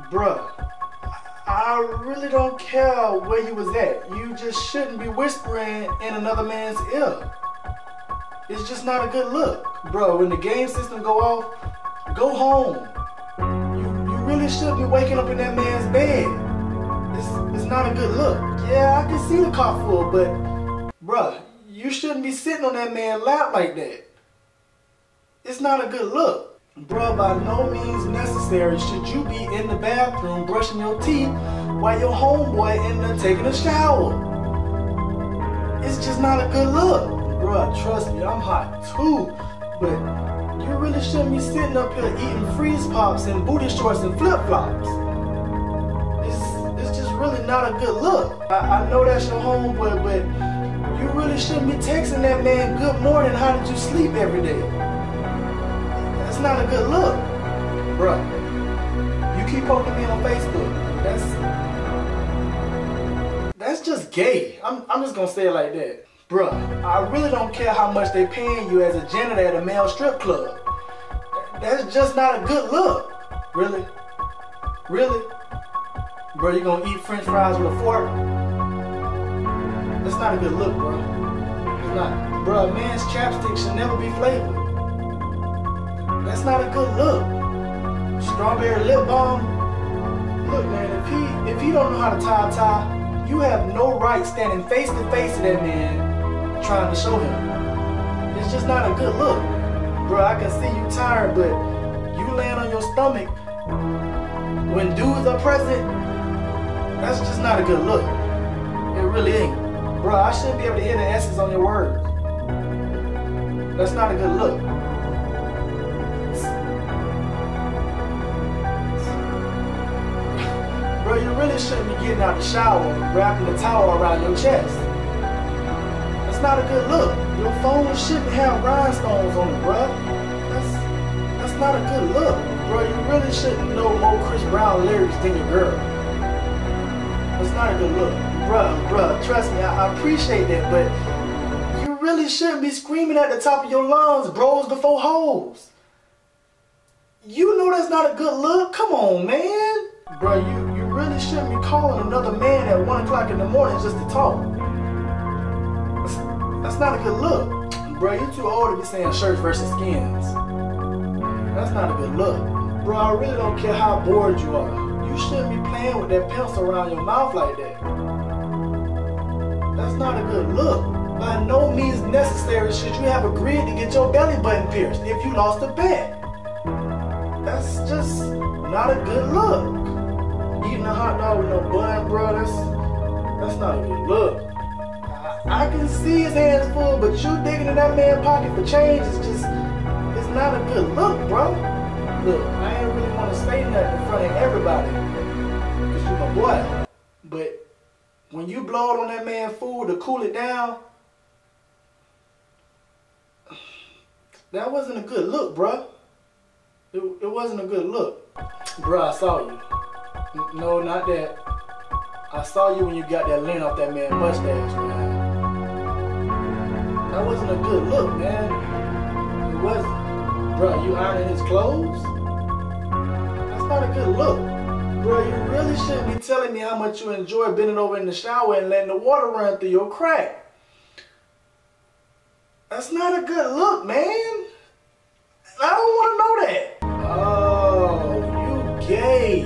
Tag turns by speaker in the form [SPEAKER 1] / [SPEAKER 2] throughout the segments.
[SPEAKER 1] Bruh, I really don't care where you was at. You just shouldn't be whispering in another man's ear. It's just not a good look. Bro, when the game system go off, go home. You really shouldn't be waking up in that man's bed. It's not a good look. Yeah, I can see the car full, but bruh, you shouldn't be sitting on that man's lap like that. It's not a good look. Bruh, by no means necessary should you be in the bathroom brushing your teeth while your homeboy in there taking a shower. It's just not a good look. Bruh, trust me, I'm hot too, but you really shouldn't be sitting up here eating freeze pops and booty shorts and flip-flops. It's just really not a good look. I know that's your homeboy, but you really shouldn't be texting that man good morning, how did you sleep every day. That's not a good look. Bruh, you keep poking me on Facebook. That's just gay. I'm just gonna say it like that. Bruh, I really don't care how much they paying you as a janitor at a male strip club. That's just not a good look. Really? Really? Bro, you gonna eat french fries with a fork? That's not a good look, bro. It's not. Bro, a man's chapstick should never be flavored. That's not a good look. Strawberry lip balm? Look, man, if he don't know how to tie a tie, you have no right standing face to face to that man trying to show him. It's just not a good look. Bro, I can see you tired, but you laying on your stomach when dudes are present, that's just not a good look. It really ain't. Bro, I shouldn't be able to hear the S's on your words. That's not a good look. Bro, you really shouldn't be getting out the shower and wrapping the towel around your chest. That's not a good look. Your phone shouldn't have rhinestones on it, bro. That's not a good look. Bro, you really shouldn't know more Chris Brown lyrics than your girl. That's not a good look. Bruh, trust me, I appreciate that, but you really shouldn't be screaming at the top of your lungs, bros before hoes. You know that's not a good look? Come on, man. Bruh, you really shouldn't be calling another man at 1 o'clock in the morning just to talk. That's not a good look. Bruh, you're too old to be saying shirts versus skins. That's not a good look. Bro, I really don't care how bored you are. You shouldn't be playing with that pencil around your mouth like that. That's not a good look. By no means necessary should you have agreed to get your belly button pierced if you lost a bet. That's just not a good look. Eating a hot dog with no bun, bro, that's not a good look. I can see his hands full, but you digging in that man's pocket for change is just, it's not a good look, bro. Look, I ain't really want to say nothing in front of everybody, because you my boy. But when you blow it on that man's food to cool it down, that wasn't a good look, bro. It wasn't a good look. Bro, I saw you. No, not that. I saw you when you got that lint off that man's mustache, man. That wasn't a good look, man. It wasn't. Bro, you ironing his clothes? That's not a good look. Bro, you really shouldn't be telling me how much you enjoy bending over in the shower and letting the water run through your crack. That's not a good look, man. I don't want to know that. Oh, you gay.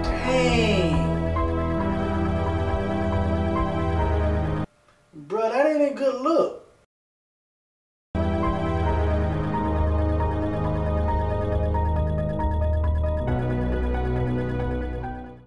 [SPEAKER 1] Dang. Bro, that ain't a good look.